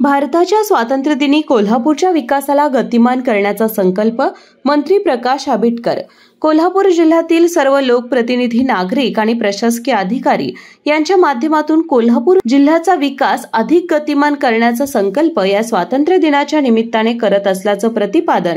भारताच्या स्वातंत्र्यदिनी कोल्हापूरच्या विकासाला गतिमान करण्याचा संकल्प मंत्री प्रकाश आंबेडकर। कोल्हापूर जिल्ह्यातील सर्व लोकप्रतिनिधी, नागरिक आणि प्रशासकीय अधिकारी यांच्या माध्यमातून कोल्हापूर जिल्ह्याचा विकास अधिक गतिमान करण्याचा संकल्प या स्वातंत्र्य दिनाच्या निमित्ताने करत असल्याचं प्रतिपादन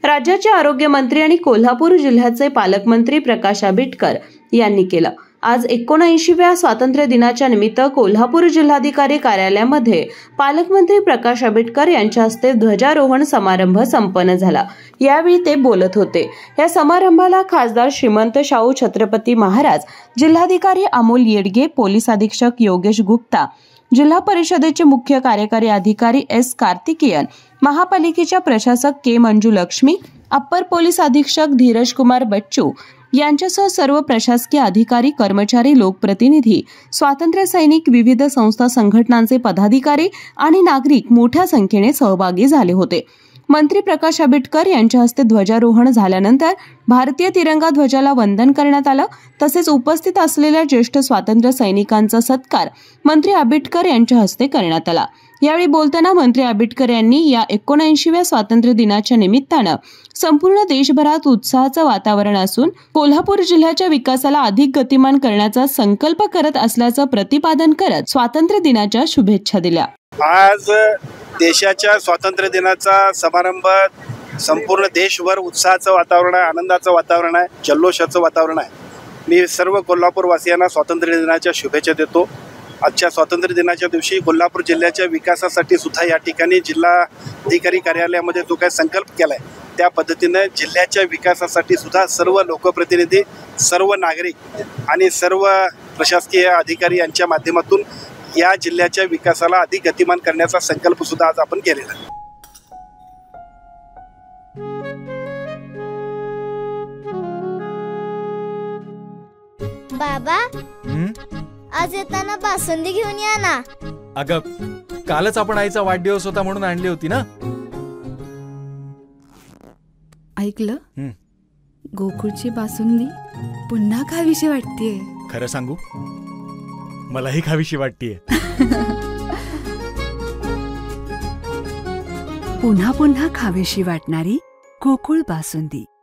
राज्याचे आरोग्यमंत्री आणि कोल्हापूर जिल्ह्याचे पालकमंत्री प्रकाश आंबेडकर यांनी केलं। आज 79व्या स्वातंत्र्य दिनाच्या निमित्त कोल्हापूर जिल्हाधिकारी कार्यालयामध्ये पालकमंत्री प्रकाश आंबेडकर यांच्या हस्ते ध्वजारोहण समारंभ संपन्न झाला। यावेळी ते बोलत होते। या समारंभाला खासदार श्रीमंत शाहू छत्रपती महाराज, जिल्हाधिकारी अमोल येडगे, पोलीस अधीक्षक योगेश गुप्ता, जिल्हा परिषदेचे मुख्य कार्यकारी अधिकारी एस कार्तिकेयन, महापालिकेच्या प्रशासक के मंजू लक्ष्मी, अप्पर पोलीस अधीक्षक धीरज कुमार बच्चू यांच्यासह सर्व प्रशासकीय अधिकारी, कर्मचारी, लोकप्रतिनिधी, स्वातंत्र्य सैनिक, विविध संस्था संघटनांचे पदाधिकारी आणि नागरिक मोठ्या संख्येने सहभागी झाले होते। मंत्री प्रकाश आंबेडकर यांच्या हस्ते ध्वजारोहण झाल्यानंतर भारतीय तिरंगा ध्वजाला वंदन करण्यात आलं। तसेच उपस्थित असलेल्या ज्येष्ठ स्वातंत्र्य सैनिकांचा सत्कार मंत्री आंबेडकर यांच्या हस्ते करण्यात आला। यावेळी बोलताना मंत्री आंबेडकर यांनी या 79व्या स्वातंत्र्य दिनाच्या निमित्तानं संपूर्ण देशभरात उत्साहाचं वातावरण असून कोल्हापूर जिल्ह्याच्या विकासाला अधिक गतिमान करण्याचा संकल्प करत असल्याचं प्रतिपादन करत स्वातंत्र्य दिनाच्या शुभेच्छा दिल्या। आज देशाच्या स्वातंत्र्य दिनाचा समारंभ संपूर्ण देशभर उत्साहाचं वातावरण आहे, आनंदाचं वातावरण आहे, जल्लोषाचं वातावरण आहे। मी सर्व कोल्हापूर वासियांना स्वातंत्र्य दिनाच्या शुभेच्छा देतो। आजच्या स्वातंत्र्य दिनाच्या दिवशी कोल्हापूर जिल्ह्याच्या विकासासाठी सुद्धा या ठिकाणी जिल्हाधिकारी कार्यालयामध्ये जो काही संकल्प केलाय त्या पद्धतीने जिल्ह्याच्या विकासासाठी सुद्धा सर्व लोकप्रतिनिधी, सर्व नागरिक आणि सर्व प्रशासकीय अधिकारी यांच्या माध्यमातून या जिल्ह्याच्या विकासाला अधिक गतिमान करण्याचा संकल्प सुद्धा आज आपण केलेला आहे। बाबा, आज येताना बासुंदी घेऊन या ना। अगं, कालच आपण आईचा वाढदिवस होता म्हणून आणली होती ना। ऐकलं? गोकुळची बासुंदी पुन्हा खावीशी वाटतेय। खरं सांगू, मलाही खावीशी वाटतेय। पुन्हा पुन्हा खावीशी वाटणारी गोकुळ बासुंदी।